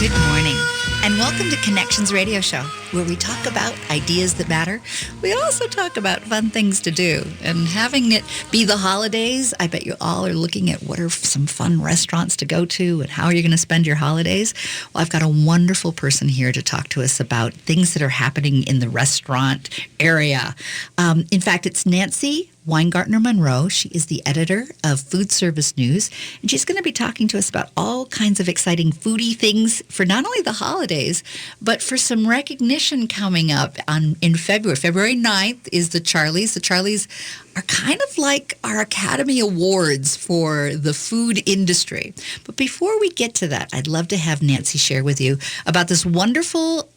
Good morning, and welcome to Connections Radio Show, where we talk about ideas that matter. We also talk about fun things to do. And having it be the holidays, I bet you all are looking at what are some fun restaurants to go to and how are you going to spend your holidays. Well, I've got a wonderful person here to talk to us about things that are happening in the restaurant area. In fact, it's Nancy Weingartner Monroe. She is the editor of Food Service News, and she's going to be talking to us about all kinds of exciting foodie things for not only the holidays, but for some recognition coming up in February. February 9th is the Charlies. The Charlies are kind of like our Academy Awards for the food industry. But before we get to that, I'd love to have Nancy share with you about this wonderful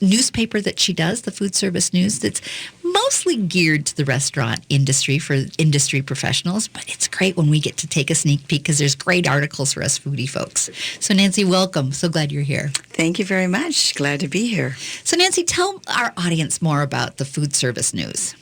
newspaper that she does, the Food Service News, that's mostly geared to the restaurant industry for industry professionals. But it's great when we get to take a sneak peek because there's great articles for us foodie folks. So Nancy, welcome. So glad you're here. Thank you very much. Glad to be here. So Nancy, tell our audience more about the Food Service News.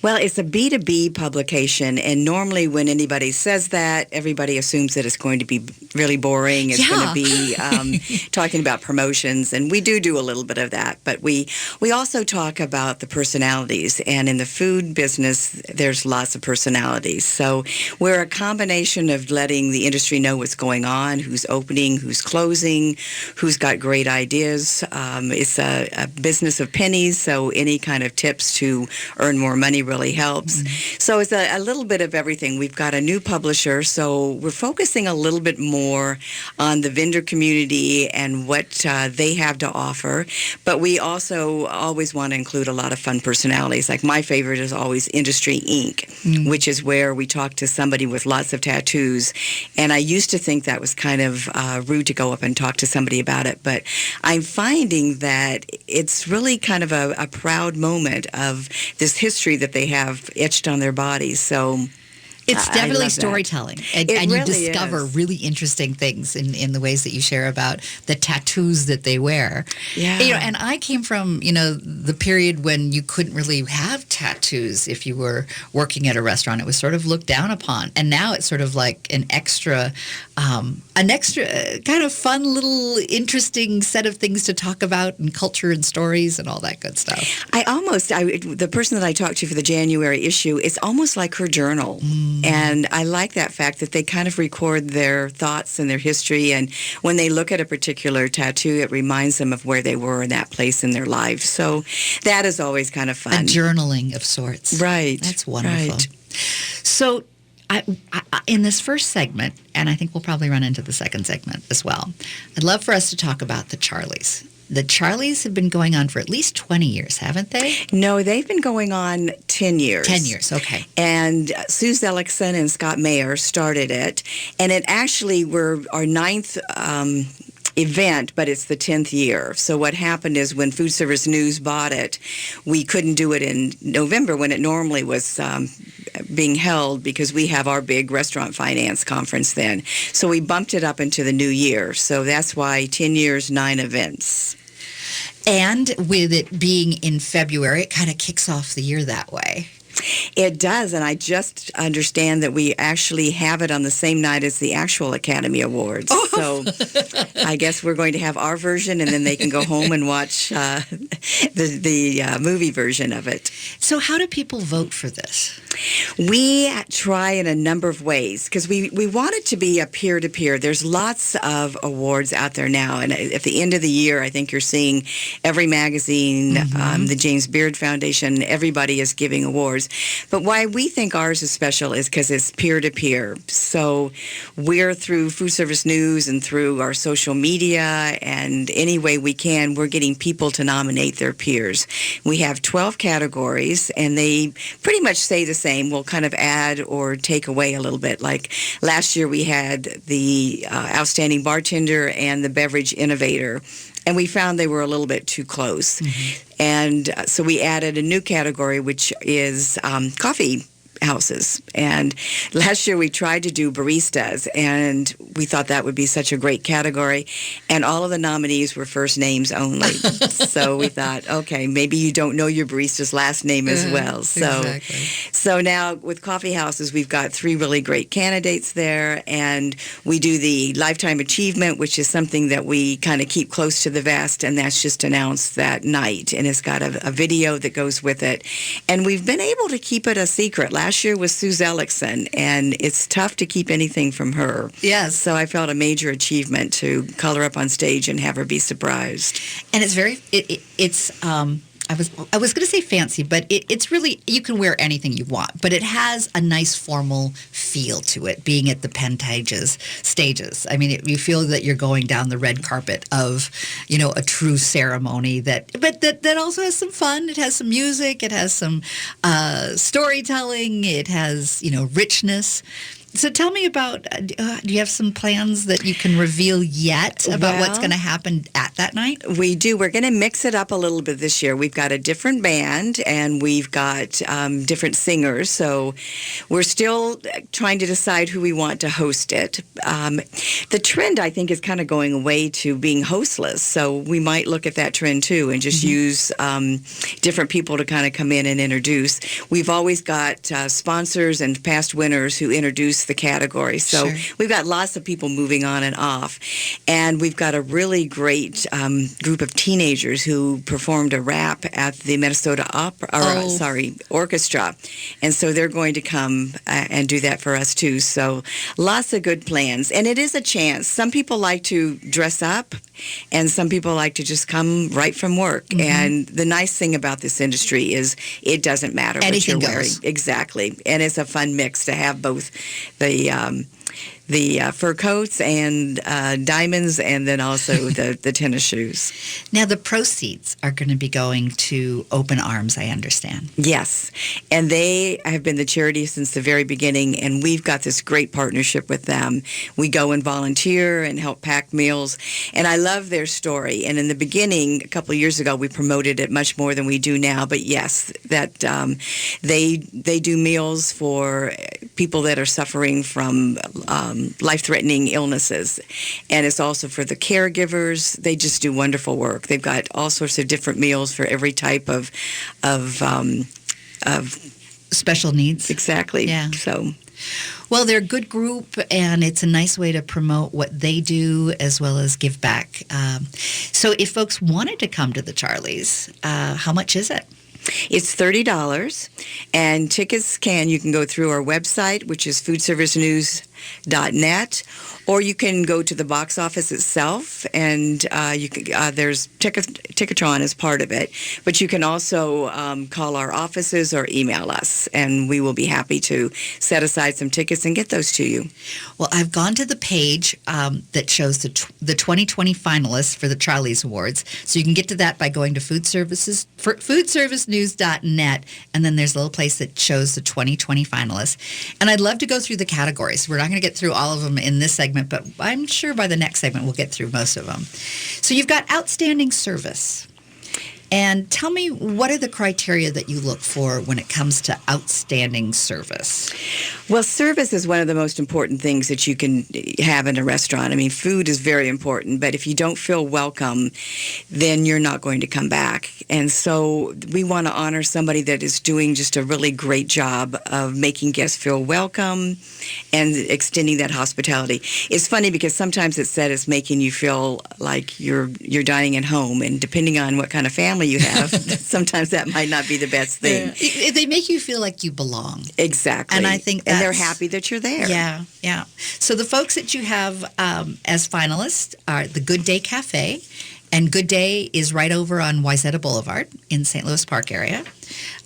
Well, it's a B2B publication, and normally when anybody says that, everybody assumes that it's going to be really boring. It's going to be talking about promotions, and we do a little bit of that. But we also talk about the personalities, and in the food business, there's lots of personalities. So we're a combination of letting the industry know what's going on, who's opening, who's closing, who's got great ideas. It's a business of pennies, so any kind of tips to earn more money really helps. Mm-hmm. So it's a little bit of everything. We've got a new publisher, so we're focusing a little bit more on the vendor community and what they have to offer. But we also always want to include a lot of fun personalities. Like my favorite is always Industry Inc., which is where we talk to somebody with lots of tattoos. And I used to think that was kind of rude to go up and talk to somebody about it. But I'm finding that it's really kind of a proud moment of this history that they have etched on their bodies. So it's definitely storytelling. And really you discover really interesting things in the ways that you share about the tattoos that they wear. Yeah. And I came from, the period when you couldn't really have tattoos if you were working at a restaurant. It was sort of looked down upon. And now it's sort of like an extra kind of fun little interesting set of things to talk about and culture and stories and all that good stuff. The person that I talked to for the January issue, it's almost like her journal. And I like that fact that they kind of record their thoughts and their history. And when they look at a particular tattoo, it reminds them of where they were in that place in their life. So that is always kind of fun. A journaling of sorts. Right. That's wonderful. Right. So I, in this first segment, and I think we'll probably run into the second segment as well, I'd love for us to talk about the Charlies. The Charlies have been going on for at least 20 years, haven't they? No, they've been going on 10 years. 10 years, okay. And Sue Zellickson and Scott Mayer started it. And it actually were our ninth event, but it's the 10th year. So what happened is when Food Service News bought it, we couldn't do it in November when it normally was being held because we have our big restaurant finance conference then. So we bumped it up into the new year. So that's why 10 years, 9 events. And with it being in February, it kind of kicks off the year that way. It does, and I just understand that we actually have it on the same night as the actual Academy Awards. Oh. So I guess we're going to have our version, and then they can go home and watch the movie version of it. So how do people vote for this? We try in a number of ways because we want it to be a peer-to-peer. There's lots of awards out there now, and at the end of the year, I think you're seeing every magazine, the James Beard Foundation, everybody is giving awards. But why we think ours is special is because it's peer-to-peer. So we're through Food Service News and through our social media and any way we can, we're getting people to nominate their peers. We have 12 categories, and they pretty much say the same. We'll kind of add or take away a little bit. Like last year we had the Outstanding Bartender and the Beverage Innovator. And we found they were a little bit too close. And so we added a new category, which is coffee houses. And last year we tried to do baristas, and we thought that would be such a great category. And all of the nominees were first names only. So we thought, okay, maybe you don't know your barista's last name as well. So now with coffee houses, we've got 3 really great candidates there, and we do the Lifetime Achievement, which is something that we kind of keep close to the vest, and that's just announced that night. And it's got a video that goes with it. And we've been able to keep it a secret. Last year was Suze Ellickson, and it's tough to keep anything from her. Yes. So I felt a major achievement to call her up on stage and have her be surprised. And it's very, I was going to say fancy, but it's really, you can wear anything you want, but it has a nice formal feel to it, being at the Pentages stages. I mean, you feel that you're going down the red carpet of, a true ceremony but that also has some fun. It has some music. It has some storytelling. It has, richness. So tell me about, do you have some plans that you can reveal yet about what's going to happen at that night? We do. We're going to mix it up a little bit this year. We've got a different band, and we've got different singers. So we're still trying to decide who we want to host it. The trend, I think, is kind of going away to being hostless. So we might look at that trend, too, and just use different people to kind of come in and introduce. We've always got sponsors and past winners who introduce the category. So we've got lots of people moving on and off. And we've got a really great group of teenagers who performed a rap at the Minnesota Orchestra. And so they're going to come and do that for us too. So lots of good plans. And it is a chance. Some people like to dress up, and some people like to just come right from work. And the nice thing about this industry is it doesn't matter what you're wearing. Exactly. And it's a fun mix to have both the fur coats and diamonds, and then also the tennis shoes. Now, the proceeds are going to be going to Open Arms, I understand. Yes, and they have been the charity since the very beginning, and we've got this great partnership with them. We go and volunteer and help pack meals, and I love their story. And in the beginning, a couple of years ago, we promoted it much more than we do now, but yes, that they do meals for people that are suffering from life-threatening illnesses. And it's also for the caregivers. They just do wonderful work. They've got all sorts of different meals for every type of special needs. Exactly. Yeah. So, well, they're a good group, and it's a nice way to promote what they do as well as give back. So if folks wanted to come to the Charlies, how much is it? It's $30, and tickets you can go through our website, which is foodservicenews.net, or you can go to the box office itself, and there's Ticketron as part of it. But you can also call our offices or email us, and we will be happy to set aside some tickets and get those to you. Well, I've gone to the page that shows the 2020 finalists for the Charlies Awards, so you can get to that by going to foodservicenews.net, and then there's a little place that shows the 2020 finalists. And I'd love to go through the categories. We're not going to get through all of them in this segment, but I'm sure by the next segment we'll get through most of them. So you've got outstanding service. And tell me, what are the criteria that you look for when it comes to outstanding service? Well, service is one of the most important things that you can have in a restaurant. I mean, food is very important, but if you don't feel welcome, then you're not going to come back. And so we want to honor somebody that is doing just a really great job of making guests feel welcome and extending that hospitality. It's funny because sometimes it's said it's making you feel like you're dining at home, and depending on what kind of family you have, sometimes that might not be the best thing. They make you feel like you belong. Exactly. And I think and they're happy that you're there. Yeah, yeah. So the folks that you have as finalists are the Good Day Cafe, and Good Day is right over on Wayzata Boulevard in St. Louis Park area.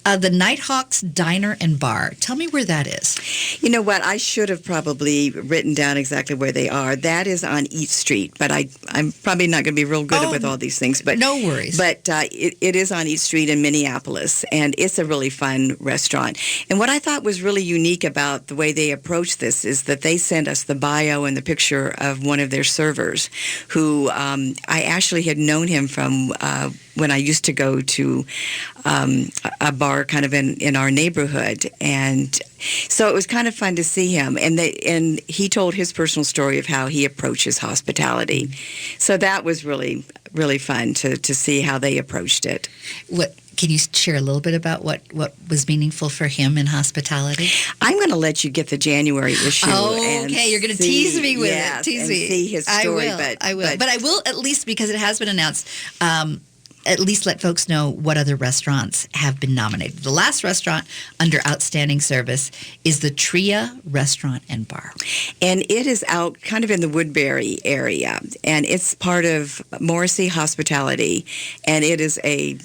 The Nighthawks Diner and Bar. Tell me where that is. You know what? I should have probably written down exactly where they are. That is on Eat Street, but I'm probably not going to be real good with all these things. But no worries. But it is on Eat Street in Minneapolis, and it's a really fun restaurant. And what I thought was really unique about the way they approached this is that they sent us the bio and the picture of one of their servers, who I actually had known him from when I used to go to a bar kind of in our neighborhood, and so it was kind of fun to see him. And he told his personal story of how he approaches hospitality. So that was really, really fun to see how they approached it. Can you share a little bit about what was meaningful for him in hospitality? I'm going to let you get the January issue. Oh, okay. You're going to tease me with it. Tease me. See his story. I will. But I will, at least because it has been announced, at least let folks know what other restaurants have been nominated. The last restaurant under Outstanding Service is the Tria Restaurant and Bar. And it is out kind of in the Woodbury area. And it's part of Morrissey Hospitality. And it is a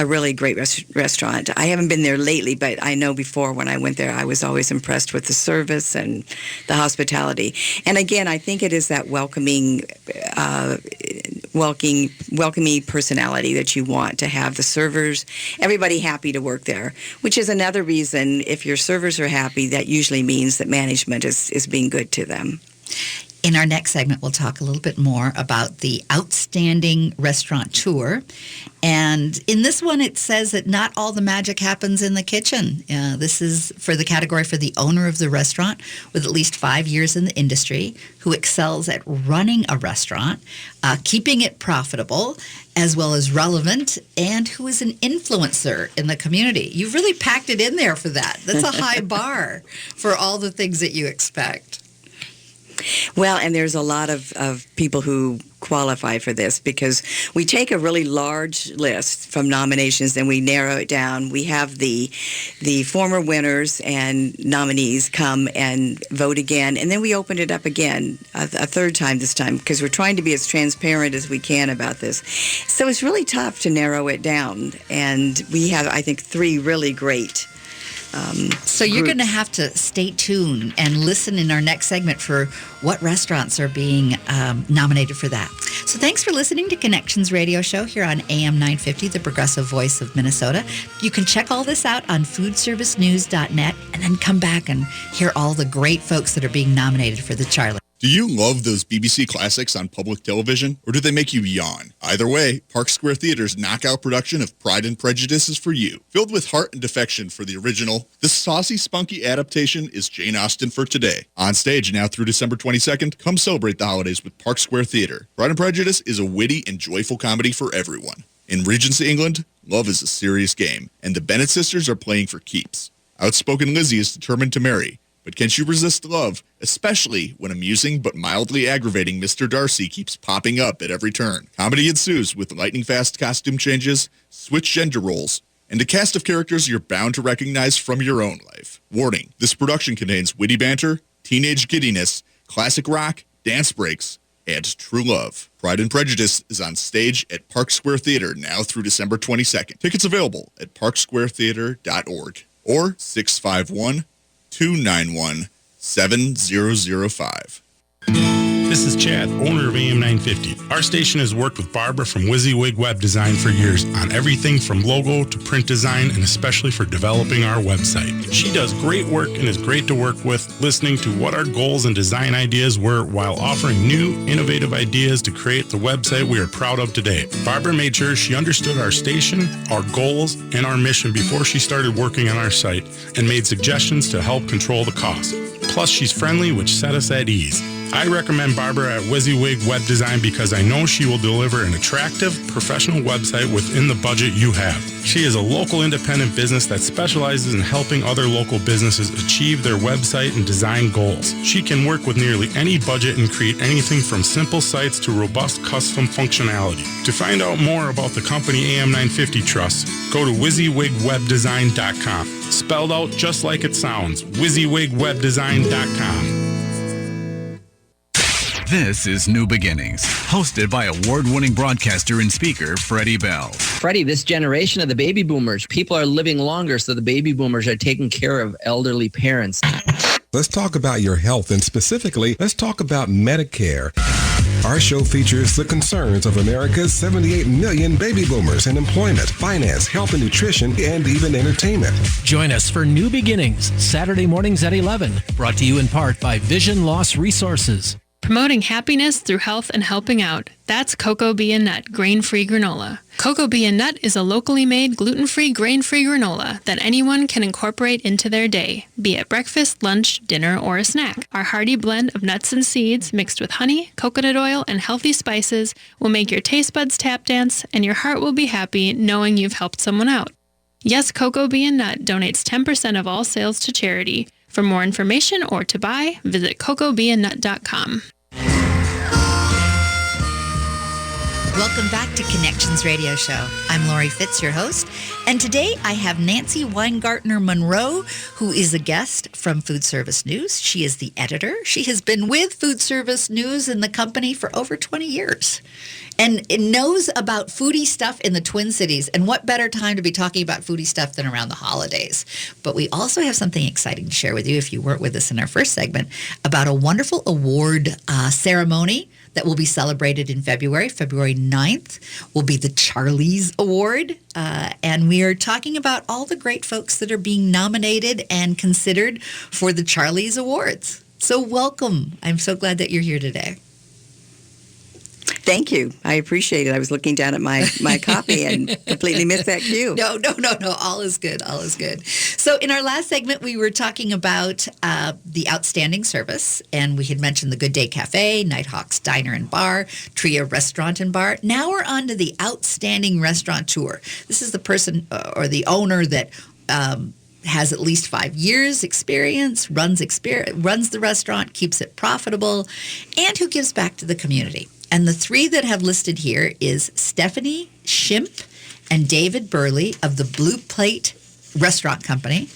really great restaurant. I haven't been there lately, but I know before when I went there, I was always impressed with the service and the hospitality. And again, I think it is that welcoming personality that you want to have the servers, everybody happy to work there, which is another reason if your servers are happy, that usually means that management is being good to them. In our next segment, we'll talk a little bit more about the Outstanding Restaurateur. And in this one, it says that not all the magic happens in the kitchen. This is for the category for the owner of the restaurant with at least 5 years in the industry, who excels at running a restaurant, keeping it profitable, as well as relevant, and who is an influencer in the community. You've really packed it in there for that. That's a high bar for all the things that you expect. Well, and there's a lot of people who qualify for this because we take a really large list from nominations and we narrow it down. We have the former winners and nominees come and vote again, and then we open it up again a third time this time because we're trying to be as transparent as we can about this. So it's really tough to narrow it down, and we have, I think, 3 really great so you're going to have to stay tuned and listen in our next segment for what restaurants are being nominated for that. So thanks for listening to Connections Radio Show here on AM 950, the progressive voice of Minnesota. You can check all this out on foodservicenews.net and then come back and hear all the great folks that are being nominated for the Charlie. Do you love those BBC classics on public television, or do they make you yawn? Either way, Park Square Theater's knockout production of Pride and Prejudice is for you. Filled with heart and affection for the original, this saucy, spunky adaptation is Jane Austen for today. On stage now through December 22nd, come celebrate the holidays with Park Square Theater. Pride and Prejudice is a witty and joyful comedy for everyone. In Regency, England, love is a serious game, and the Bennet sisters are playing for keeps. Outspoken Lizzie is determined to marry, but can she resist love, especially when amusing but mildly aggravating Mr. Darcy keeps popping up at every turn? Comedy ensues with lightning-fast costume changes, switch gender roles, and a cast of characters you're bound to recognize from your own life. Warning, this production contains witty banter, teenage giddiness, classic rock, dance breaks, and true love. Pride and Prejudice is on stage at Park Square Theater now through December 22nd. Tickets available at parksquaretheater.org or 651-291-7005. This is Chad, owner of AM 950. Our station has worked with Barbara from WYSIWYG Web Design for years on everything from logo to print design, and especially for developing our website. She does great work and is great to work with, listening to what our goals and design ideas were while offering new, innovative ideas to create the website we are proud of today. Barbara made sure she understood our station, our goals, and our mission before she started working on our site and made suggestions to help control the cost. Plus, she's friendly, which set us at ease. I recommend Barbara at WYSIWYG Web Design because I know she will deliver an attractive, professional website within the budget you have. She is a local independent business that specializes in helping other local businesses achieve their website and design goals. She can work with nearly any budget and create anything from simple sites to robust custom functionality. To find out more about the company AM 950 trusts, go to WYSIWYGWebDesign.com. Spelled out just like it sounds, WYSIWYGWebDesign.com. This is New Beginnings, hosted by award-winning broadcaster and speaker Freddie Bell. Freddie, this generation of the baby boomers, people are living longer, so the baby boomers are taking care of elderly parents. Let's talk about your health, and specifically, let's talk about Medicare. Our show features the concerns of America's 78 million baby boomers in employment, finance, health and nutrition, and even entertainment. Join us for New Beginnings, Saturday mornings at 11, brought to you in part by Vision Loss Resources. promoting happiness through health and helping out. That's Cocoa Bee and Nut grain-free granola. Cocoa Bee and Nut is a locally made, gluten-free, grain-free granola that anyone can incorporate into their day, be it breakfast, lunch, dinner, or a snack. Our hearty blend of nuts and seeds mixed with honey, coconut oil, and healthy spices will make your taste buds tap dance, and your heart will be happy knowing you've helped someone out. Yes, Cocoa Bee and Nut donates 10% of all sales to charity. For more information or to buy, visit cocoabeeandnut.com. Welcome back to Connections Radio Show. I'm Lori Fitz, your host, and today I have Nancy Weingartner Monroe, who is a guest from Food Service News. She is the editor. She has been with Food Service News in the company for over 20 years and knows about foodie stuff in the Twin Cities. And what better time to be talking about foodie stuff than around the holidays? But we also have something exciting to share with you, if you weren't with us in our first segment, about a wonderful award ceremony that will be celebrated in February. February 9th will be the Charlie's Award. And we are talking about all the great folks that are being nominated and considered for the Charlie's Awards. So welcome. I'm so glad that you're here today. Thank you. I appreciate it. I was looking down at my copy and completely missed that cue. No. All is good. All is good. So in our last segment, we were talking about the outstanding service, and we had mentioned the Good Day Cafe, Nighthawks Diner and Bar, Tria Restaurant and Bar. Now we're on to the outstanding restaurateur. This is the person or the owner that has at least 5 years experience, runs the restaurant, keeps it profitable, and who gives back to the community. And the three that have listed here is Stephanie Shimp and David Burley of the Blue Plate Restaurant Company.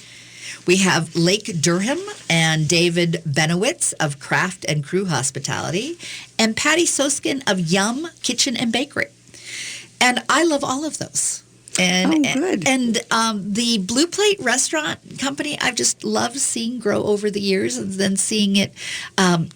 We have Lake Durham and David Benowitz of Craft and Crew Hospitality, and Patty Soskin of Yum Kitchen and Bakery. And I love all of those. And, good. And the Blue Plate Restaurant Company, I've just loved seeing grow over the years, and then seeing it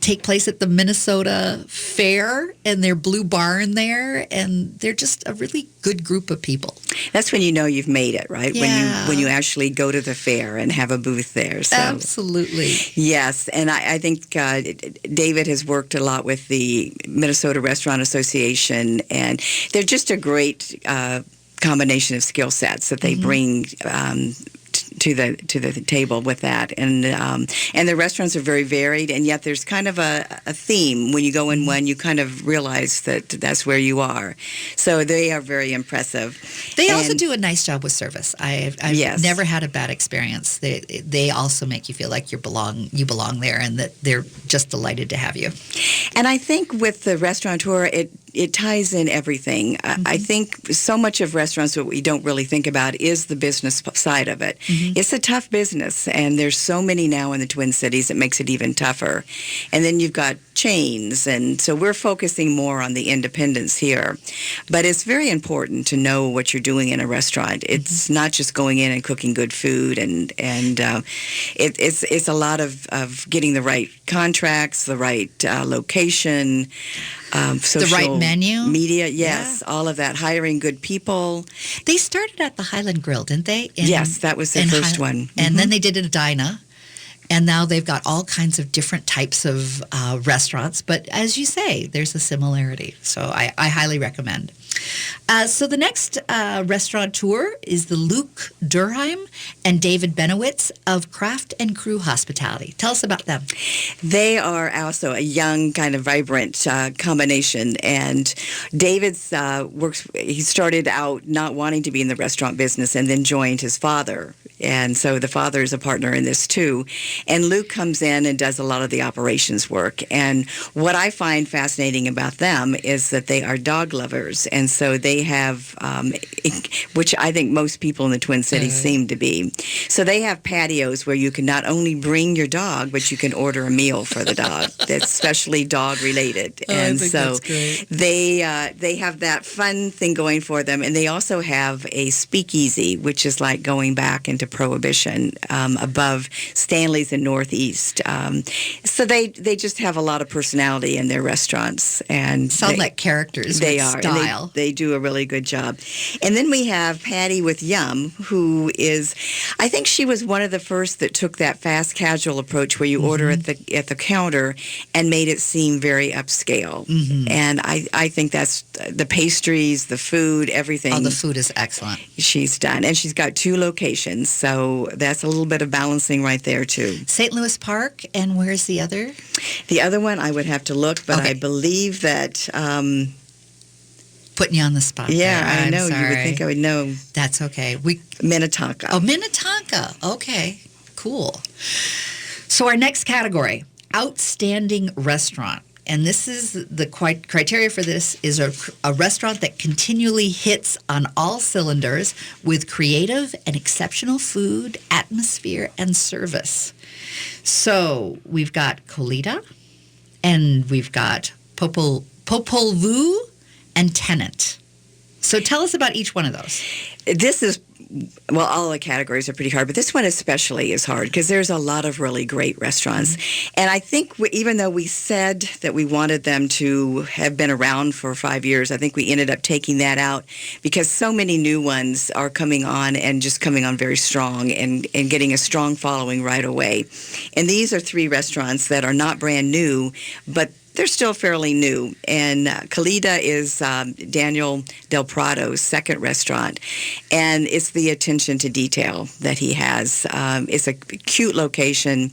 take place at the Minnesota Fair and their Blue Barn there, and they're just a really good group of people. That's when you know you've made it, right? Yeah. When you actually go to the fair and have a booth there. So. Absolutely. Yes, and I think David has worked a lot with the Minnesota Restaurant Association, and they're just a great combination of skill sets that they bring to the table with that, and the restaurants are very varied, and yet there's kind of a theme when you go in one. You kind of realize that that's where you are. So they are very impressive. They also do a nice job with service. I've never had a bad experience. They also make you feel like you belong there, and that they're just delighted to have you. And I think with the restaurateur, it ties in everything. I think so much of restaurants, what we don't really think about is the business side of it. It's a tough business, and there's so many now in the Twin Cities, it makes it even tougher. And then you've got chains, and so we're focusing more on the independents here. But it's very important to know what you're doing in a restaurant. It's not just going in and cooking good food, and it's a lot of getting the right contracts, the right location, social, the right menu, media, yes, all of that, hiring good people. They started at the Highland Grill, didn't they? Yes, that was the first one. And then they did it at Dinah. And now they've got all kinds of different types of restaurants. But as you say, there's a similarity. So I highly recommend. So the next restaurateur is the Luke Durham and David Benowitz of Craft and Crew Hospitality. Tell us about them. They are also a young, kind of vibrant combination. And David's he started out not wanting to be in the restaurant business and then joined his father. And so the father is a partner in this too. And Luke comes in and does a lot of the operations work. And what I find fascinating about them is that they are dog lovers. And so they have, which I think most people in the Twin Cities seem to be. So they have patios where you can not only bring your dog, but you can order a meal for the dog that's specially dog related. And so they have that fun thing going for them. And they also have a speakeasy, which is like going back into Prohibition, above Stanley's and Northeast. So they just have a lot of personality in their restaurants, and sound like characters. They with are. style. And they do a really good job. And then we have Patty with Yum, who is, I think she was one of the first that took that fast casual approach where you order at the counter and made it seem very upscale. And I think that's the pastries, the food, everything. Oh, the food is excellent. She's done. And she's got 2 locations, so that's a little bit of balancing right there, too. St. Louis Park, and where's the other? The other one, I would have to look, but Okay. I believe that... Putting you on the spot. yeah, there. I know. I'm You would sorry. think I would know. That's okay. Minnetonka. Oh, Minnetonka. Okay, cool. So our next category, outstanding restaurant. And this is the criteria for this is a restaurant that continually hits on all cylinders with creative and exceptional food, atmosphere, and service. So we've got Colita, and we've got Popol Vuh, and Tenant. So tell us about each one of those. This is, well, all the categories are pretty hard, but this one especially is hard because there's a lot of really great restaurants. And I think even though we said that we wanted them to have been around for 5 years, I think we ended up taking that out because so many new ones are coming on and just coming on very strong and getting a strong following right away. And these are 3 restaurants that are not brand new, but they're still fairly new. And Colita is Daniel Del Prado's second restaurant. And it's the attention to detail that he has. It's a cute location.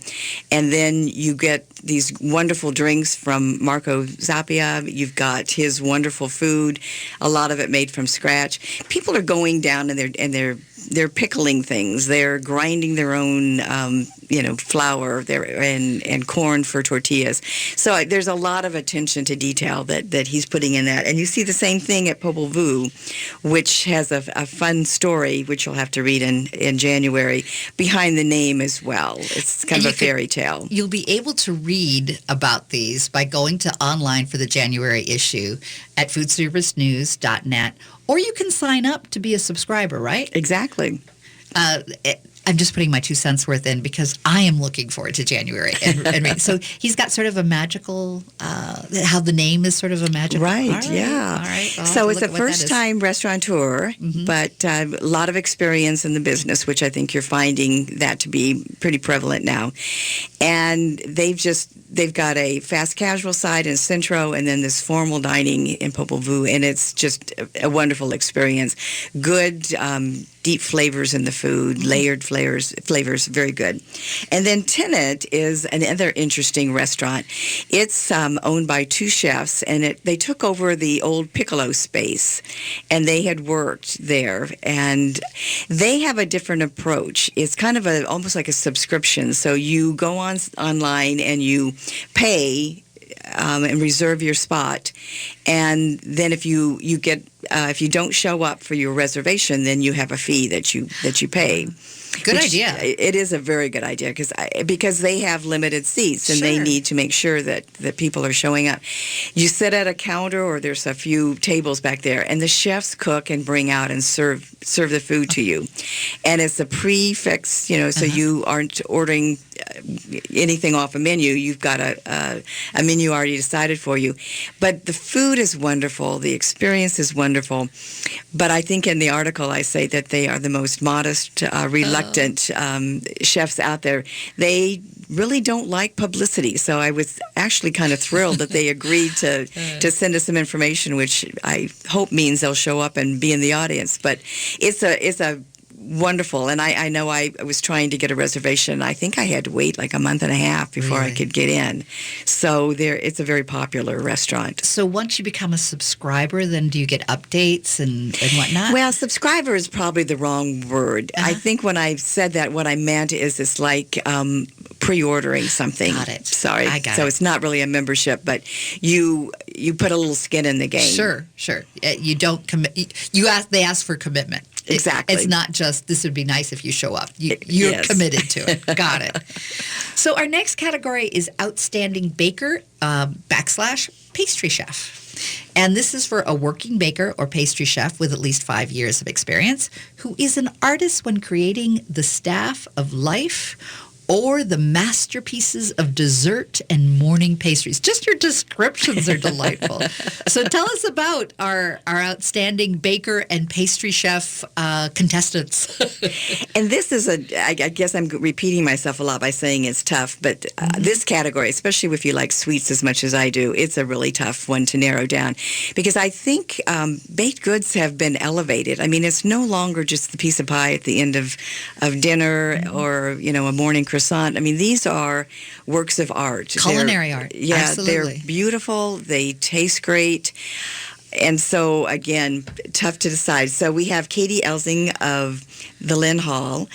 And then you get these wonderful drinks from Marco Zappia. You've got his wonderful food, a lot of it made from scratch. People are going down and they're pickling things. They're grinding their own, flour and corn for tortillas. So there's a lot of attention to detail that he's putting in that. And you see the same thing at Popol Vuh, which has a fun story, which you'll have to read in January, behind the name as well. It's kind of a fairy tale. You'll be able to read about these by going to online for the January issue at foodservicenews.net, or you can sign up to be a subscriber, right? Exactly. I'm just putting my 2 cents worth in because I am looking forward to January. And so he's got sort of a magical, how the name is sort of a magical. Right, yeah. All right. So it's a first-time restaurateur, but a lot of experience in the business, which I think you're finding that to be pretty prevalent now. And they've got a fast casual side in Centro and then this formal dining in Popol Vuh, and it's just a wonderful experience. Good, deep flavors in the food, layered flavors, very good. And then Tenant is another interesting restaurant. It's owned by 2 chefs, and they took over the old Piccolo space, and they had worked there. And they have a different approach. It's kind of almost like a subscription. So you go online and you pay and reserve your spot, and then if you don't show up for your reservation, then you have a fee that you pay. Good idea. It is a very good idea because they have limited seats and they need to make sure that people are showing up. You sit at a counter or there's a few tables back there, and the chefs cook and bring out and serve the food to you. And it's a prefix, so you aren't ordering anything off a menu. You've got a menu already decided for you. But the food is wonderful. The experience is wonderful. But I think in the article I say that they are the most modest, reluctant chefs out there. They really don't like publicity. So I was actually kind of thrilled that they agreed to send us some information, which I hope means they'll show up and be in the audience. But it's a wonderful, and I know I was trying to get a reservation. I think I had to wait like a month and a half before I could get in. So it's a very popular restaurant. So once you become a subscriber, then do you get updates and whatnot? Well, subscriber is probably the wrong word. I think when I said that, what I meant is it's like pre-ordering something. Got it. Sorry. I got so it. it's not really a membership, but you put a little skin in the game. Sure. You don't commit. They ask for commitment. Exactly. It's not just, this would be nice if you show up. You're Yes. committed to it. Got it. So our next category is Outstanding Baker / Pastry Chef. And this is for a working baker or pastry chef with at least 5 years of experience who is an artist when creating the staff of life or the masterpieces of dessert and morning pastries. Just your descriptions are delightful. So tell us about our outstanding baker and pastry chef contestants. And this is I guess I'm repeating myself a lot by saying it's tough, but this category, especially if you like sweets as much as I do, it's a really tough one to narrow down because I think baked goods have been elevated. I mean, it's no longer just the piece of pie at the end of dinner or, a morning croissant. I mean, these are works of art. Culinary art. Yeah, absolutely. They're beautiful. They taste great. And so, again, tough to decide. So we have Katie Elsing of the Lynn Hall,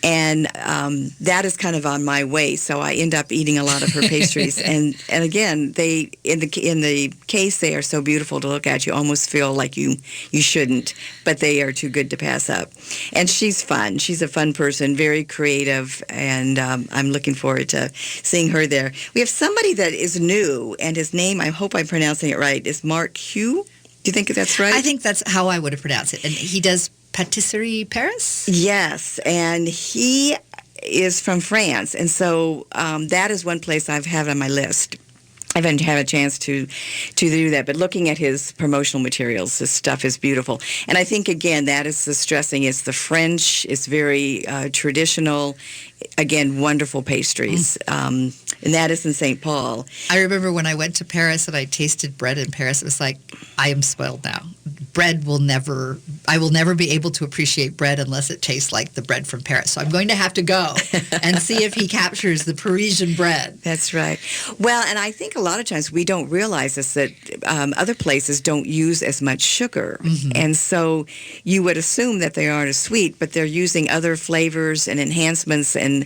and that is kind of on my way. So I end up eating a lot of her pastries. and again, they in the case they are so beautiful to look at. You almost feel like you shouldn't, but they are too good to pass up. And she's fun. She's a fun person, very creative, and I'm looking forward to seeing her there. We have somebody that is new, and his name, I hope I'm pronouncing it right, is Mark Hugh. Do you think that's right? I think that's how I would have pronounced it. And he does Patisserie Paris? Yes, and he is from France. And so that is one place I've had on my list. I haven't had a chance to do that, but looking at his promotional materials, his stuff is beautiful. And I think, again, that is the stressing. It's the French. It's very traditional. Again, wonderful pastries. And that is in St. Paul. I remember when I went to Paris and I tasted bread in Paris, it was like, I am spoiled now. I will never be able to appreciate bread unless it tastes like the bread from Paris. So I'm going to have to go and see if he captures the Parisian bread. That's right. Well, and I think a lot of times we don't realize this, that other places don't use as much sugar. Mm-hmm. And so you would assume that they aren't as sweet, but they're using other flavors and enhancements and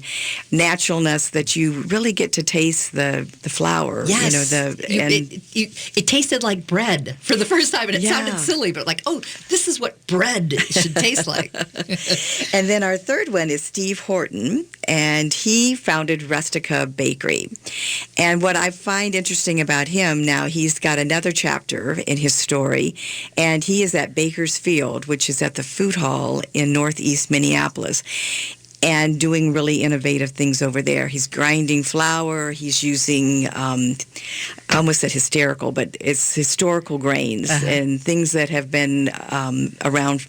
naturalness that you really get to taste the flour. Yes. It tasted like bread for the first time, and it sounded silly, but like, oh, this is what bread should taste like. And then our third one is Steve Horton, and he founded Rustica Bakery. And what I find interesting about him now, he's got another chapter in his story, and he is at Baker's Field, which is at the Food Hall in Northeast Minneapolis, and doing really innovative things over there. He's grinding flour. He's using, I almost said hysterical, but it's historical grains and things that have been around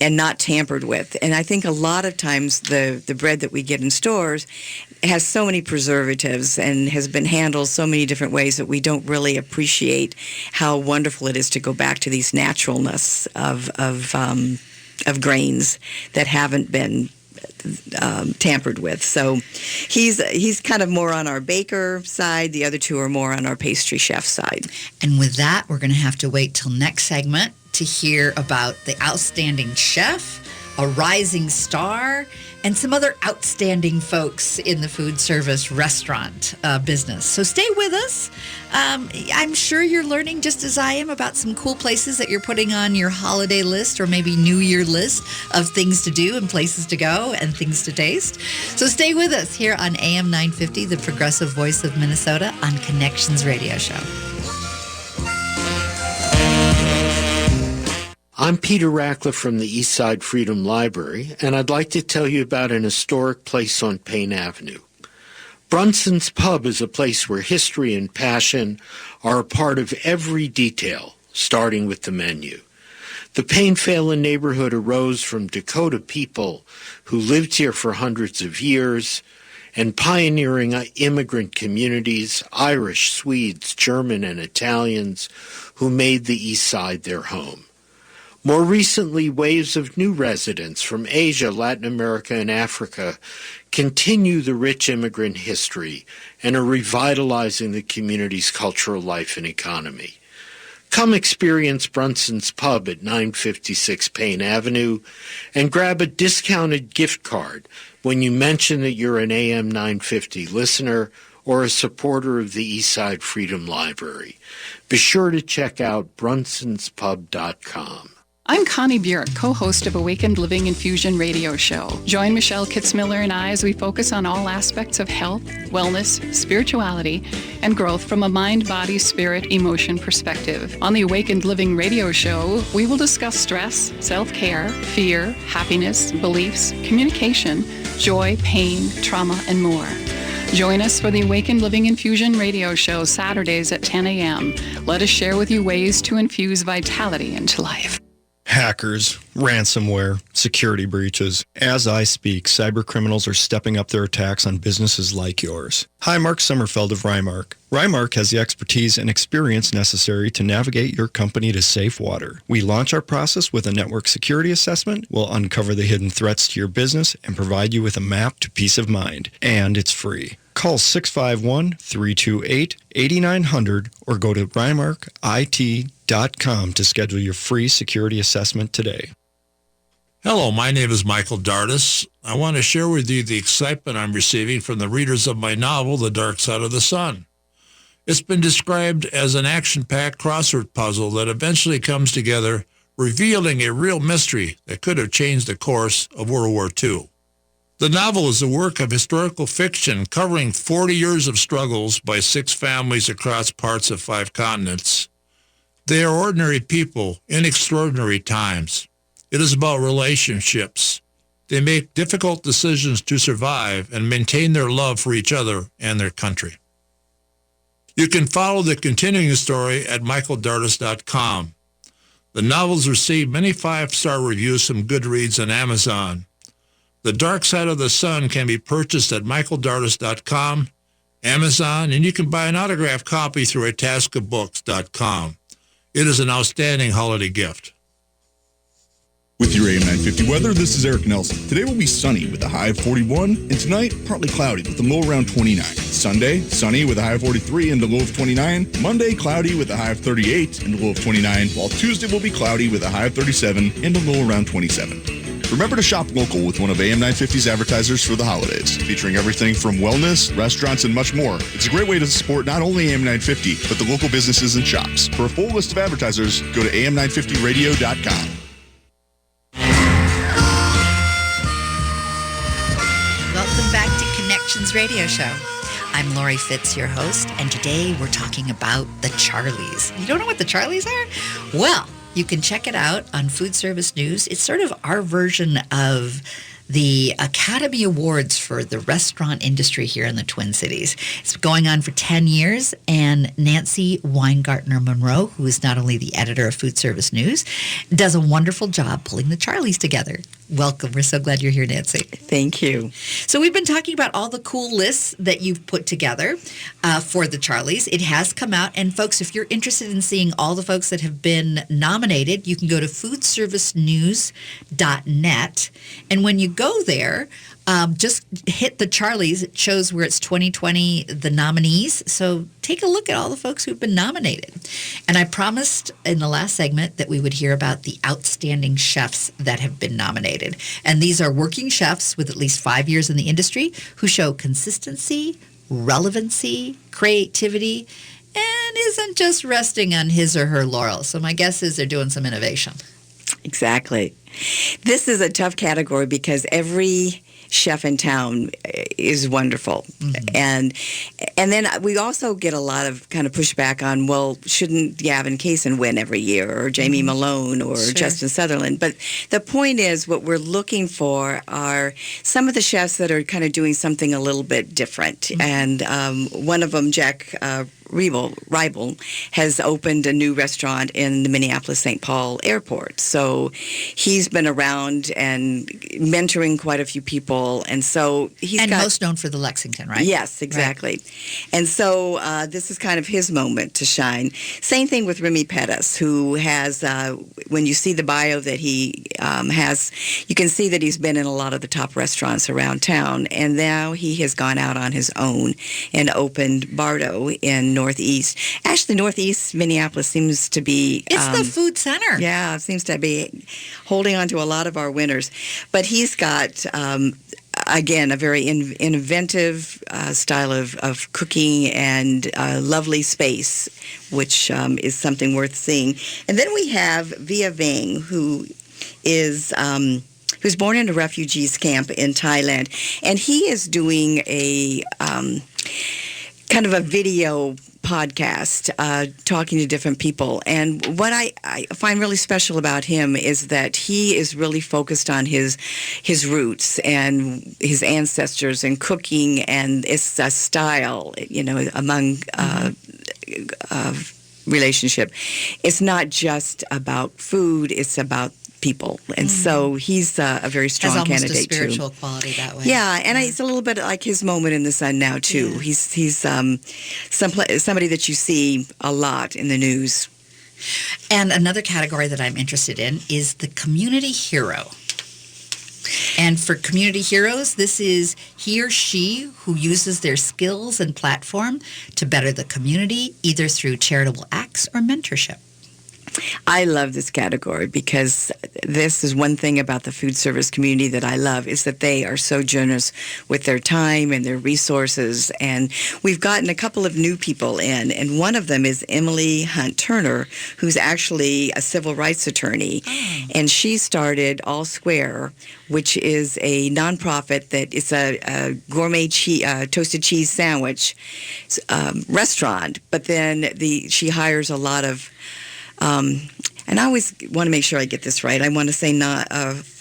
and not tampered with. And I think a lot of times the bread that we get in stores has so many preservatives and has been handled so many different ways that we don't really appreciate how wonderful it is to go back to these naturalness of grains that haven't been tampered with. So he's kind of more on our baker side. The other two are more on our pastry chef side. And with that, we're going to have to wait till next segment to hear about the outstanding chef, a rising star, and some other outstanding folks in the food service restaurant business. So stay with us. I'm sure you're learning just as I am about some cool places that you're putting on your holiday list or maybe New Year list of things to do and places to go and things to taste. So stay with us here on AM 950, the progressive voice of Minnesota on Connections Radio Show. I'm Peter Ratcliffe from the Eastside Freedom Library, and I'd like to tell you about an historic place on Payne Avenue. Brunson's Pub is a place where history and passion are a part of every detail, starting with the menu. The Payne Phelan neighborhood arose from Dakota people who lived here for hundreds of years, and pioneering immigrant communities, Irish, Swedes, German, and Italians, who made the East Side their home. More recently, waves of new residents from Asia, Latin America, and Africa continue the rich immigrant history and are revitalizing the community's cultural life and economy. Come experience Brunson's Pub at 956 Payne Avenue and grab a discounted gift card when you mention that you're an AM 950 listener or a supporter of the Eastside Freedom Library. Be sure to check out brunsonspub.com. I'm Connie Bjork, co-host of Awakened Living Infusion radio show. Join Michelle Kitzmiller and I as we focus on all aspects of health, wellness, spirituality, and growth from a mind, body, spirit, emotion perspective. On the Awakened Living radio show, we will discuss stress, self-care, fear, happiness, beliefs, communication, joy, pain, trauma, and more. Join us for the Awakened Living Infusion radio show Saturdays at 10 a.m. Let us share with you ways to infuse vitality into life. Hackers, ransomware, security breaches. As I speak, cyber criminals are stepping up their attacks on businesses like yours. Hi, Mark Sommerfeld of Rymark. Rymark has the expertise and experience necessary to navigate your company to safe water. We launch our process with a network security assessment. We'll uncover the hidden threats to your business and provide you with a map to peace of mind. And it's free. Call 651-328-8900 or go to rymarkit.com to schedule your free security assessment today. Hello, my name is Michael Dardis. I want to share with you the excitement I'm receiving from the readers of my novel, The Dark Side of the Sun. It's been described as an action-packed crossword puzzle that eventually comes together, revealing a real mystery that could have changed the course of World War II. The novel is a work of historical fiction covering 40 years of struggles by 6 families across parts of 5 continents. They are ordinary people in extraordinary times. It is about relationships. They make difficult decisions to survive and maintain their love for each other and their country. You can follow the continuing story at michaeldardis.com. The novel's received many 5-star reviews from Goodreads and Amazon. The Dark Side of the Sun can be purchased at michaeldardis.com, Amazon, and you can buy an autographed copy through itascabooks.com. It is an outstanding holiday gift. With your AM 950 weather, this is Eric Nelson. Today will be sunny with a high of 41, and tonight, partly cloudy with a low around 29. Sunday, sunny with a high of 43 and a low of 29. Monday, cloudy with a high of 38 and a low of 29, while Tuesday will be cloudy with a high of 37 and a low around 27. Remember to shop local with one of AM 950's advertisers for the holidays, featuring everything from wellness, restaurants, and much more. It's a great way to support not only AM 950, but the local businesses and shops. For a full list of advertisers, go to am950radio.com. Welcome back to Connections Radio Show. I'm Lori Fitz, your host, and today we're talking about the Charlies. You don't know what the Charlies are? Well, you can check it out on Food Service News. It's sort of our version of the Academy Awards for the restaurant industry here in the Twin Cities. It's going on for 10 years, and Nancy Weingartner Monroe, who is not only the editor of Food Service News, does a wonderful job pulling the Charlies together. Welcome. We're so glad you're here, Nancy. Thank you. So we've been talking about all the cool lists that you've put together for the Charlies. It has come out. And folks, if you're interested in seeing all the folks that have been nominated, you can go to foodservicenews.net. And when you go there, just hit the Charlies. It shows where it's 2020, the nominees. So take a look at all the folks who've been nominated. And I promised in the last segment that we would hear about the outstanding chefs that have been nominated. And these are working chefs with at least 5 years in the industry who show consistency, relevancy, creativity, and isn't just resting on his or her laurels. So my guess is they're doing some innovation. Exactly. This is a tough category because every chef in town is wonderful. Mm-hmm. And then we also get a lot of kind of pushback on, well, shouldn't Gavin Kaysen win every year, or Jamie Malone, or Justin Sutherland? But the point is, what we're looking for are some of the chefs that are kind of doing something a little bit different. Mm-hmm. And one of them, Jack Reibel, has opened a new restaurant in the Minneapolis-St. Paul airport. So he's been around and mentoring quite a few people. And so he's most known for the Lexington, right? Yes, exactly. Right. And so this is kind of his moment to shine. Same thing with Remy Pettis, who has, when you see the bio that he has, you can see that he's been in a lot of the top restaurants around town. And now he has gone out on his own and opened Bardo in Northeast. Actually, Northeast Minneapolis seems to be... It's the food center. Yeah, it seems to be holding on to a lot of our winners. But he's got again, a very inventive style of cooking and lovely space, which is something worth seeing. And then we have Via Vang, who was born in a refugees camp in Thailand, and he is doing a kind of a video podcast talking to different people. And what I find really special about him is that he is really focused on his roots and his ancestors and cooking, and it's a style, among relationship. It's not just about food, it's about people. And so he's a very strong candidate, too. Has almost a spiritual quality that way. Yeah, and it's a little bit like his moment in the sun now, too. Yeah. He's somebody that you see a lot in the news. And another category that I'm interested in is the community hero. And for community heroes, this is he or she who uses their skills and platform to better the community, either through charitable acts or mentorship. I love this category because this is one thing about the food service community that I love, is that they are so generous with their time and their resources. And we've gotten a couple of new people in, and one of them is Emily Hunt Turner, who's actually a civil rights attorney. And she started All Square, which is a nonprofit that it's a gourmet toasted cheese sandwich restaurant. But then she hires a lot of and I always want to make sure I get this right. I want to say not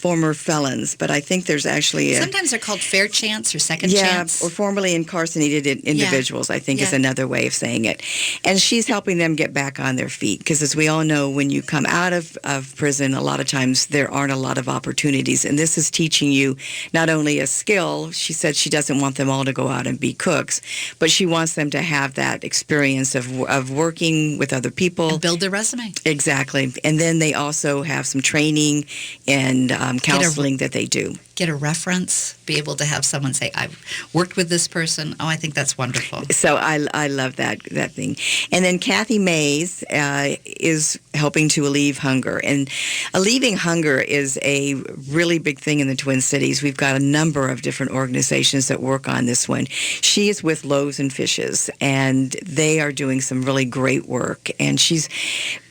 former felons, but I think there's actually sometimes they're called fair chance or second chance. Yeah, or formerly incarcerated individuals, I think is another way of saying it. And she's helping them get back on their feet, because as we all know, when you come out of prison, a lot of times there aren't a lot of opportunities. And this is teaching you not only a skill. She said she doesn't want them all to go out and be cooks, but she wants them to have that experience of working with other people. And build their resume. Exactly. And then they also have some training and counseling that they do. Get a reference, be able to have someone say, I've worked with this person. Oh, I think that's wonderful. So I love that thing. And then Kathy Mays is helping to alleviate hunger. And alleviating hunger is a really big thing in the Twin Cities. We've got a number of different organizations that work on this one. She is with Loaves and Fishes, and they are doing some really great work. And she's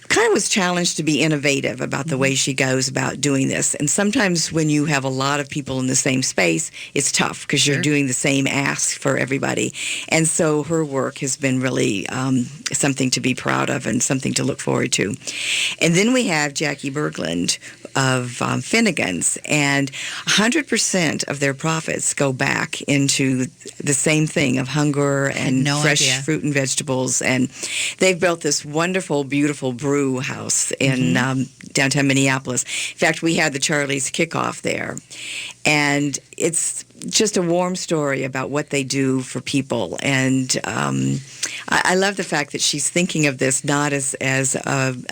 kind of was challenged to be innovative about the way she goes about doing this. And sometimes when you have a lot of people in the same space, it's tough because you're doing the same ask for everybody. And so her work has been really something to be proud of and something to look forward to. And then we have Jackie Berglund of Finnegan's, and 100% of their profits go back into the same thing of hunger and fresh fruit and vegetables. And they've built this wonderful, beautiful brew house in downtown Minneapolis. In fact, we had the Charlie's kickoff there. And it's just a warm story about what they do for people. And I love the fact that she's thinking of this not as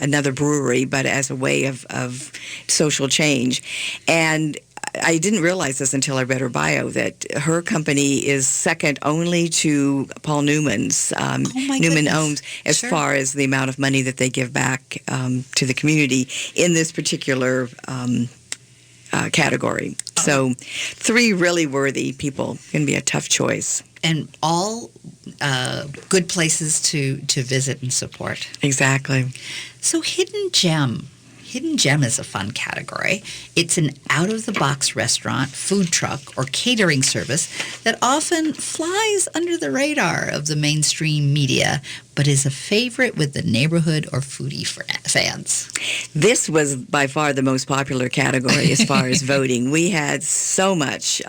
another brewery, but as a way of social change. And I didn't realize this until I read her bio, that her company is second only to Paul Newman's, Newman Homes, as far as the amount of money that they give back to the community in this particular category. So 3 really worthy people. Going to be a tough choice. And all good places to visit and support. Exactly. So Hidden Gem. Hidden Gem is a fun category. It's an out-of-the-box restaurant, food truck, or catering service that often flies under the radar of the mainstream media, but is a favorite with the neighborhood or foodie fans. This was by far the most popular category as far as voting. We had so much,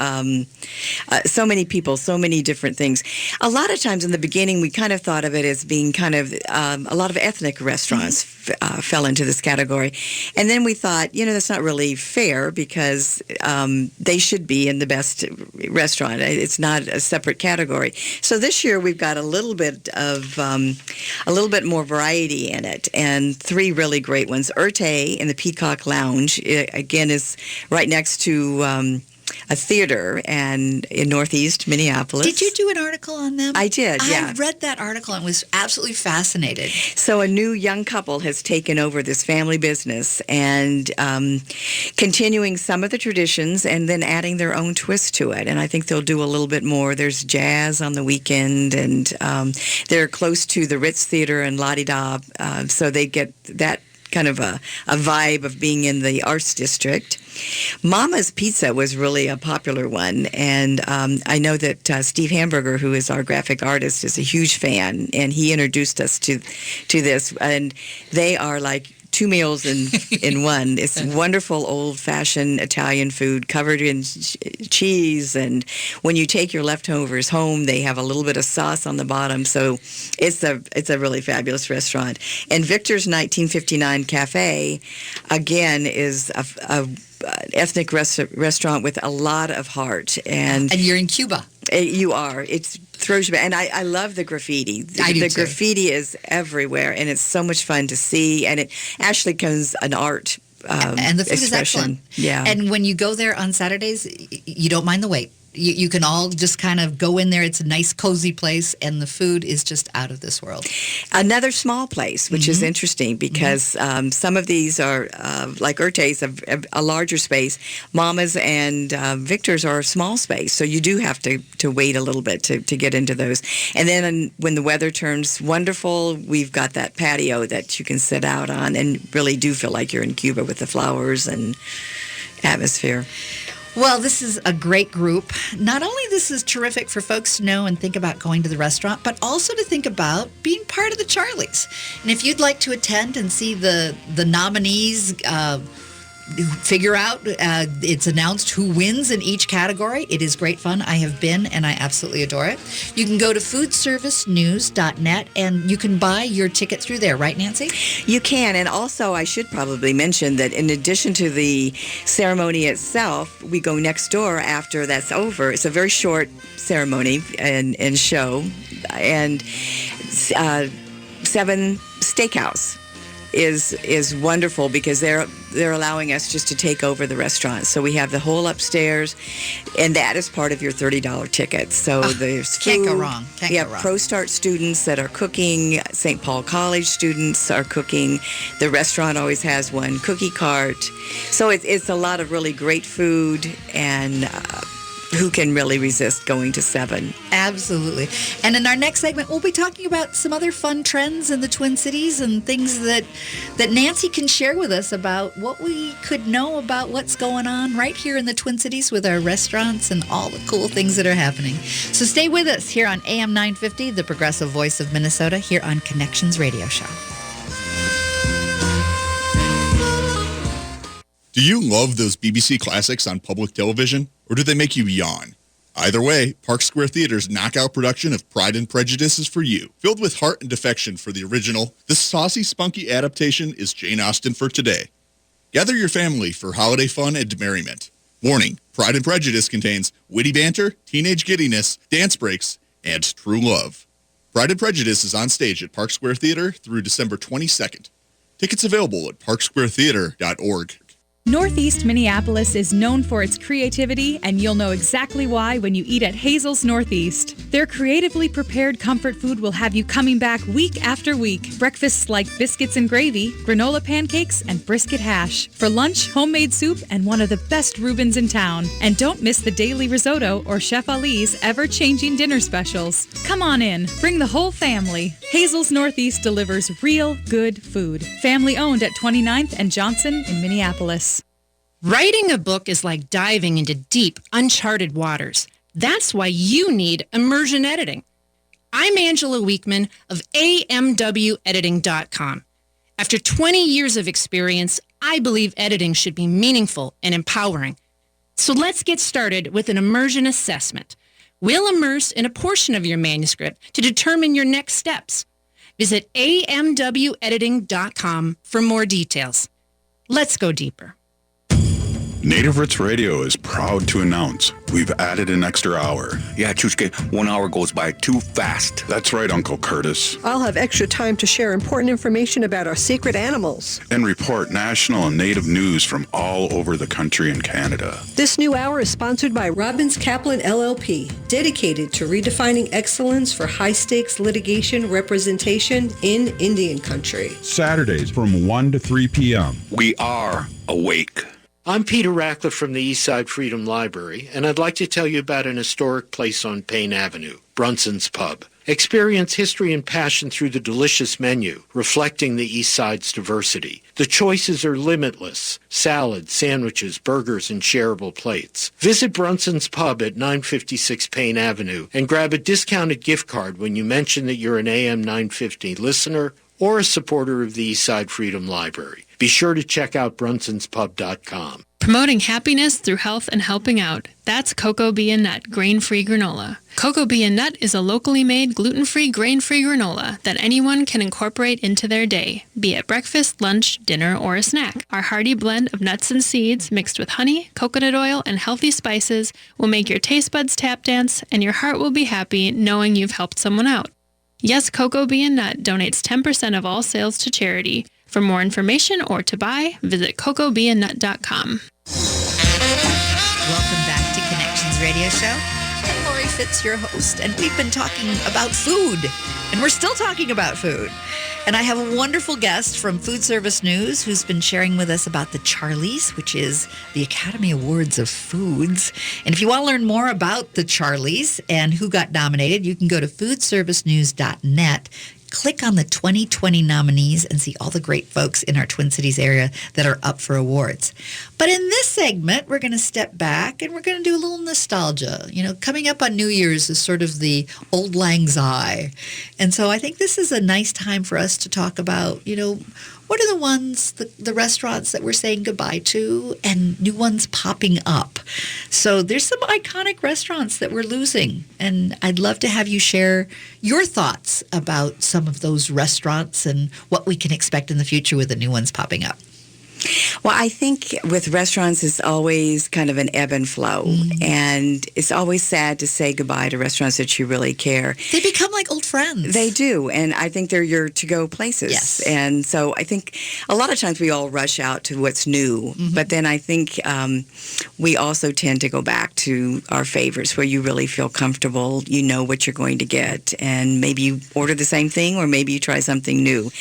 so many people, so many different things. A lot of times in the beginning, we kind of thought of it as being kind of a lot of ethnic restaurants fell into this category. And then we thought, that's not really fair because they should be in the best restaurant. It's not a separate category. So this year we've got a little bit more variety in it, and 3 really great ones. Urte in the Peacock Lounge, again, is right next to theater and in Northeast Minneapolis. Did you do an article on them? I did, yeah. I read that article and was absolutely fascinated. So a new young couple has taken over this family business and continuing some of the traditions and then adding their own twist to it. And I think they'll do a little bit more. There's jazz on the weekend, and they're close to the Ritz Theater and La Di Da, so they get that kind of a vibe of being in the arts district. Mama's Pizza was really a popular one, and I know that Steve Hamburger, who is our graphic artist, is a huge fan, and he introduced us to this, and they are like two meals in one. It's wonderful old-fashioned Italian food covered in cheese, and when you take your leftovers home, they have a little bit of sauce on the bottom. So it's a really fabulous restaurant. And Victor's 1959 Cafe, again, is a ethnic restaurant with a lot of heart. And you're in Cuba. You are. It throws you back. And I love the graffiti. The graffiti is everywhere, and it's so much fun to see. And it actually becomes an art and the food expression. is excellent. Yeah. And when you go there on Saturdays, you don't mind the wait. You can all just kind of go in there. It's a nice, cozy place, and the food is just out of this world. Another small place, which is interesting because some of these are, like Urte's, a larger space. Mama's and Victor's are a small space, so you do have to wait a little bit to get into those. And then when the weather turns wonderful, we've got that patio that you can sit out on and really do feel like you're in Cuba with the flowers and atmosphere. Well, this is a great group. Not only this is terrific for folks to know and think about going to the restaurant, but also to think about being part of the Charlies. And if you'd like to attend and see the nominees figure out, it's announced who wins in each category. It is great fun. I have been, and I absolutely adore it. You can go to foodservicenews.net, and you can buy your ticket through there, right, Nancy? You can, and also I should probably mention that in addition to the ceremony itself, we go next door after that's over. It's a very short ceremony and show, and Seven Steakhouse is wonderful because they're allowing us just to take over the restaurant. So we have the whole upstairs, and that is part of your $30 ticket. So there's food. Can't go wrong. We have ProStart students that are cooking. St. Paul College students are cooking. The restaurant always has one cookie cart. So it's a lot of really great food, and who can really resist going to Seven? Absolutely. And in our next segment, we'll be talking about some other fun trends in the Twin Cities and things that Nancy can share with us about what we could know about what's going on right here in the Twin Cities with our restaurants and all the cool things that are happening. So stay with us here on AM 950, the progressive voice of Minnesota, here on Connections Radio Show. Do you love those BBC classics on public television, or do they make you yawn? Either way, Park Square Theater's knockout production of Pride and Prejudice is for you. Filled with heart and affection for the original, this saucy, spunky adaptation is Jane Austen for today. Gather your family for holiday fun and merriment. Warning, Pride and Prejudice contains witty banter, teenage giddiness, dance breaks, and true love. Pride and Prejudice is on stage at Park Square Theater through December 22nd. Tickets available at parksquaretheater.org. Northeast Minneapolis is known for its creativity, and you'll know exactly why when you eat at Hazel's Northeast. Their creatively prepared comfort food will have you coming back week after week. Breakfasts like biscuits and gravy, granola pancakes, and brisket hash. For lunch, homemade soup and one of the best Reubens in town. And don't miss the daily risotto or Chef Ali's ever-changing dinner specials. Come on in. Bring the whole family. Hazel's Northeast delivers real, good food. Family owned at 29th and Johnson in Minneapolis. Writing a book is like diving into deep, uncharted waters. That's why you need immersion editing. I'm Angela Weekman of amwediting.com. After 20 years of experience, I believe editing should be meaningful and empowering. So let's get started with an immersion assessment. We'll immerse in a portion of your manuscript to determine your next steps. Visit amwediting.com for more details. Let's go deeper. Native Roots Radio is proud to announce we've added an extra hour. Yeah, Chushke, 1 hour goes by too fast. That's right, Uncle Curtis. I'll have extra time to share important information about our secret animals. And report national and native news from all over the country and Canada. This new hour is sponsored by Robbins Kaplan LLP, dedicated to redefining excellence for high-stakes litigation representation in Indian country. Saturdays from 1 to 3 p.m. We are awake. I'm Peter Ratcliffe from the Eastside Freedom Library, and I'd like to tell you about an historic place on Payne Avenue, Brunson's Pub. Experience history and passion through the delicious menu, reflecting the East Side's diversity. The choices are limitless: salads, sandwiches, burgers, and shareable plates. Visit Brunson's Pub at 956 Payne Avenue and grab a discounted gift card when you mention that you're an AM 950 listener or a supporter of the Eastside Freedom Library. Be sure to check out brunsonspub.com. Promoting happiness through health and helping out. That's Cocoa Bee and Nut grain-free granola. Cocoa Bee and Nut is a locally made gluten-free grain-free granola that anyone can incorporate into their day, be it breakfast, lunch, dinner, or a snack. Our hearty blend of nuts and seeds mixed with honey, coconut oil, and healthy spices will make your taste buds tap dance, and your heart will be happy knowing you've helped someone out. Yes, Cocoa Bee and Nut donates 10% of all sales to charity. For more information or to buy, visit cocoabeeandnut.com. Welcome back to Connections Radio Show. I'm Lori Fitz, your host, and we've been talking about food, and we're still talking about food. And I have a wonderful guest from Food Service News who's been sharing with us about the Charlies, which is the Academy Awards of Foods. And if you want to learn more about the Charlies and who got nominated, you can go to foodservicenews.net. Click on the 2020 nominees and see all the great folks in our Twin Cities area that are up for awards. But in this segment, we're going to step back and we're going to do a little nostalgia. You know, coming up on New Year's is sort of the Auld Lang Syne. And so I think this is a nice time for us to talk about, you know, what are the ones, the restaurants that we're saying goodbye to and new ones popping up? So there's some iconic restaurants that we're losing. And I'd love to have you share your thoughts about some of those restaurants and what we can expect in the future with the new ones popping up. Well, I think with restaurants, it's always kind of an ebb and flow. Mm-hmm. And it's always sad to say goodbye to restaurants that you really care. They become like old friends. They do. And I think they're your to-go places. Yes. And so I think a lot of times we all rush out to what's new. Mm-hmm. But then I think we also tend to go back to our favorites where you really feel comfortable. You know what you're going to get. And maybe you order the same thing or maybe you try something new.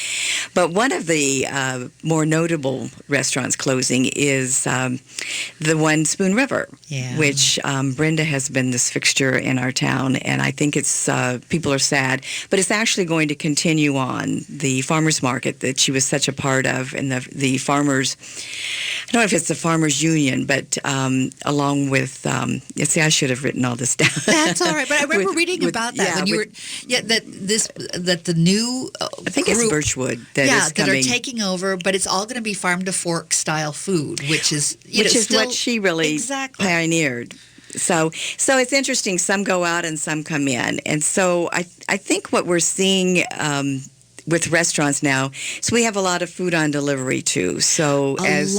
But one of the more notable restaurants closing is the one Spoon River, which Brenda has been this fixture in our town, and I think it's people are sad, but it's actually going to continue on. The farmers market that she was such a part of, and the farmers, I don't know if it's the farmers union, but along with see, I should have written all this down. That's all right, but I remember reading about that when you were that the new I think group, it's Birchwood that is coming. That are taking over, but it's all going to be farm to fork style food, which is what she really pioneered. So it's interesting. Some go out and some come in, and so I think what we're seeing with restaurants now, so we have a lot of food on delivery too. So as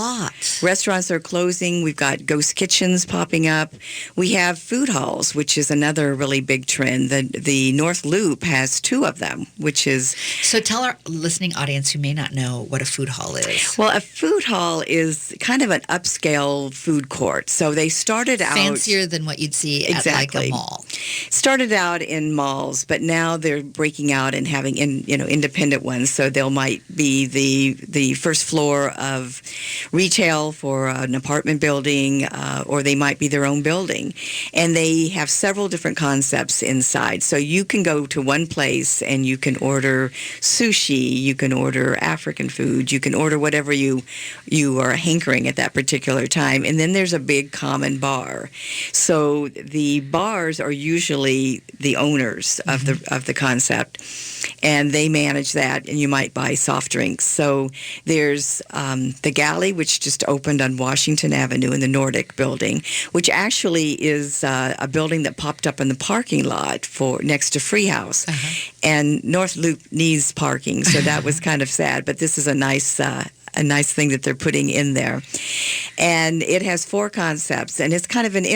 restaurants are closing, we've got ghost kitchens popping up. We have food halls, which is another really big trend. The North Loop has 2 of them, which is... So tell our listening audience who may not know what a food hall is. Well, a food hall is kind of an upscale food court. So they started out... Fancier than what you'd see at like a mall. Started out in malls, but now they're breaking out and having independent ones. So they might be the first floor of retail for an apartment building, or they might be their own building. And they have several different concepts inside. So you can go to one place and you can order sushi, you can order African food, you can order whatever you are hankering at that particular time. And then there's a big common bar. So the bars are usually the owners of the concept, and they manage that, and you might buy soft drinks. So there's the Galley, which just opened on Washington Avenue in the Nordic building, which actually is a building that popped up in the parking lot next to Freehouse. And North Loop needs parking, so that was kind of sad. But this is a nice a nice thing that they're putting in there. And it has 4 concepts, and it's kind of an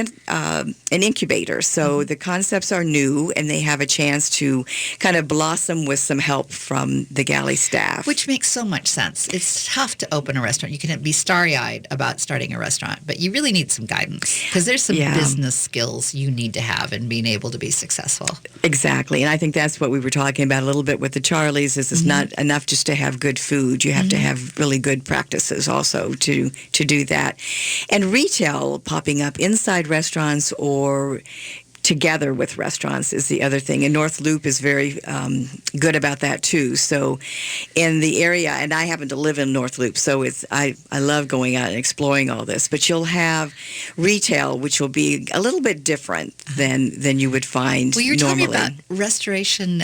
incubator. So the concepts are new, and they have a chance to kind of blossom with some help from the galley staff. Which makes so much sense. It's tough to open a restaurant. You can be starry-eyed about starting a restaurant, but you really need some guidance because there's some business skills you need to have in being able to be successful. Exactly, and I think that's what we were talking about a little bit with the Charlies, is it's not enough just to have good food. You have to have really good practices also to do that. And retail popping up inside restaurants or together with restaurants is the other thing. And North Loop is very good about that too. So in the area, and I happen to live in North Loop, so I love going out and exploring all this. But you'll have retail, which will be a little bit different than you would find normally. Well, you're normally. talking about restoration.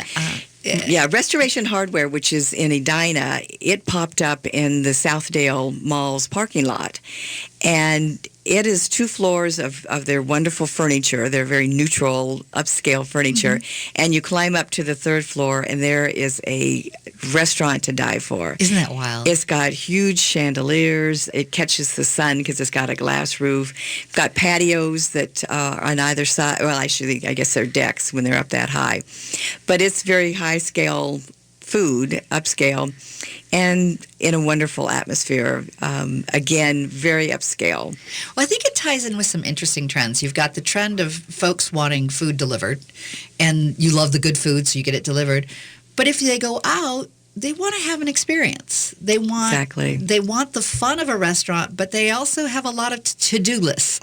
Yeah, Restoration Hardware, which is in Edina, it popped up in the Southdale Mall's parking lot. And it is 2 floors of their wonderful furniture. They're very neutral, upscale furniture. And you climb up to the 3rd floor, and there is a restaurant to die for. Isn't that wild? It's got huge chandeliers. It catches the sun because it's got a glass roof. It's got patios that are on either side. Well, actually, I guess they're decks when they're up that high. But it's very high-scale food, upscale, and in a wonderful atmosphere. Again, very upscale. Well, I think it ties in with some interesting trends. You've got the trend of folks wanting food delivered, and you love the good food, so you get it delivered. But if they go out, they want to have an experience. They want They want the fun of a restaurant, but they also have a lot of to-do lists.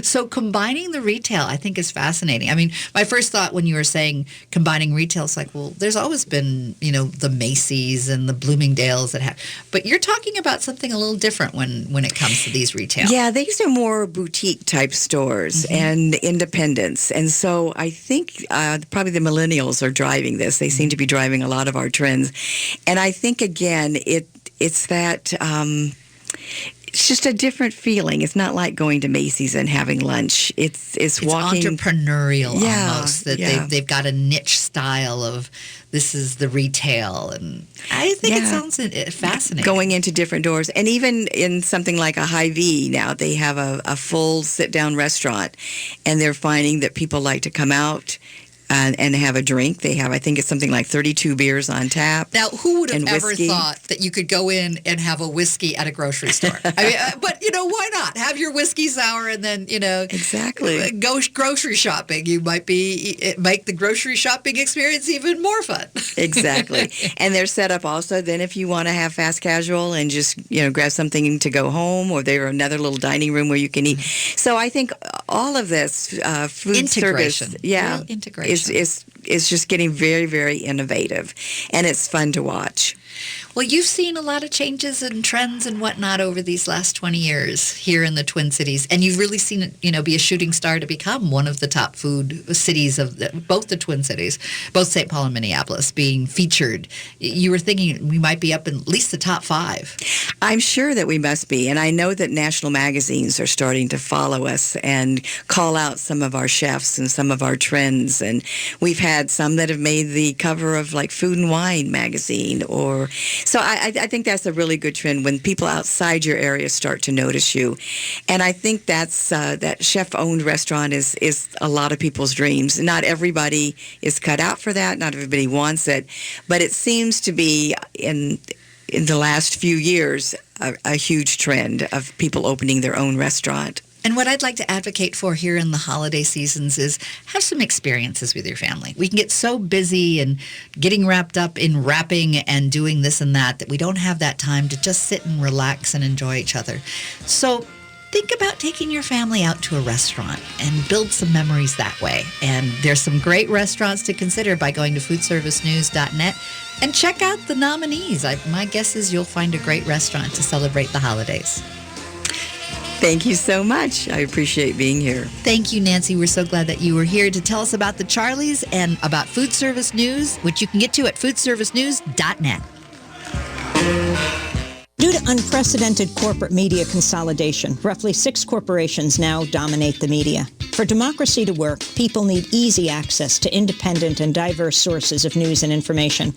So combining the retail, I think, is fascinating. I mean, my first thought when you were saying combining retail is like, well, there's always been, the Macy's and the Bloomingdale's that have. But you're talking about something a little different when it comes to these retail. Yeah, these are more boutique-type stores and independents. And so I think probably the millennials are driving this. They seem to be driving a lot of our trends. And I think, again, it's that it's just a different feeling. It's not like going to Macy's and having lunch. It's walking entrepreneurial almost. That they've got a niche style of this is the retail, and I think it sounds fascinating. Going into different doors, and even in something like a Hy-Vee now, they have a full sit-down restaurant, and they're finding that people like to come out and have a drink. They have, I think it's something like 32 beers on tap. Now, who would have ever thought that you could go in and have a whiskey at a grocery store? I mean, but, why not? Have your whiskey sour and then, Exactly. Go grocery shopping. You might make the grocery shopping experience even more fun. Exactly. And they're set up also then if you want to have fast casual and just, grab something to go home, or they're another little dining room where you can eat. So I think all of this food integration. service, real integration. is just getting very, very innovative, and it's fun to watch. Well, you've seen a lot of changes and trends and whatnot over these last 20 years here in the Twin Cities, and you've really seen it, be a shooting star to become one of the top food cities of both the Twin Cities, both St. Paul and Minneapolis, being featured. You were thinking we might be up in at least the top 5. I'm sure that we must be, and I know that national magazines are starting to follow us and call out some of our chefs and some of our trends, and we've had some that have made the cover of like Food and Wine magazine, or so I think that's a really good trend when people outside your area start to notice you. And I think that's that chef-owned restaurant is a lot of people's dreams. Not everybody is cut out for that. Not everybody wants it. But it seems to be, in the last few years, a huge trend of people opening their own restaurant. And what I'd like to advocate for here in the holiday seasons is have some experiences with your family. We can get so busy and getting wrapped up in wrapping and doing this and that we don't have that time to just sit and relax and enjoy each other. So think about taking your family out to a restaurant and build some memories that way. And there's some great restaurants to consider by going to foodservicenews.net and check out the nominees. My guess is you'll find a great restaurant to celebrate the holidays. Thank you so much. I appreciate being here. Thank you, Nancy. We're so glad that you were here to tell us about the Charlies and about Food Service News, which you can get to at foodservicenews.net. Due to unprecedented corporate media consolidation, roughly 6 corporations now dominate the media. For democracy to work, people need easy access to independent and diverse sources of news and information.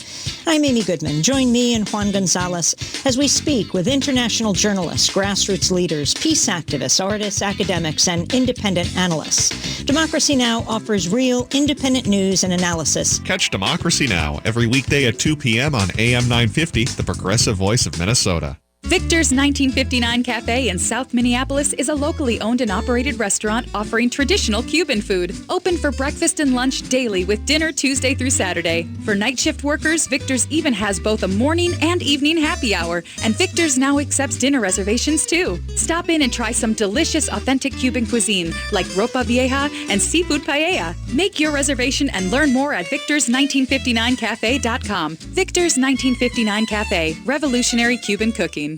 I'm Amy Goodman. Join me and Juan Gonzalez as we speak with international journalists, grassroots leaders, peace activists, artists, academics, and independent analysts. Democracy Now! Offers real, independent news and analysis. Catch Democracy Now! every weekday at 2 p.m. on AM 950, the progressive voice of Minnesota. Victor's 1959 Cafe in South Minneapolis is a locally owned and operated restaurant offering traditional Cuban food. Open for breakfast and lunch daily with dinner Tuesday through Saturday. For night shift workers, Victor's even has both a morning and evening happy hour, and Victor's now accepts dinner reservations too. Stop in and try some delicious authentic Cuban cuisine like ropa vieja and seafood paella. Make your reservation and learn more at victors1959cafe.com. Victor's 1959 Cafe, revolutionary Cuban cooking.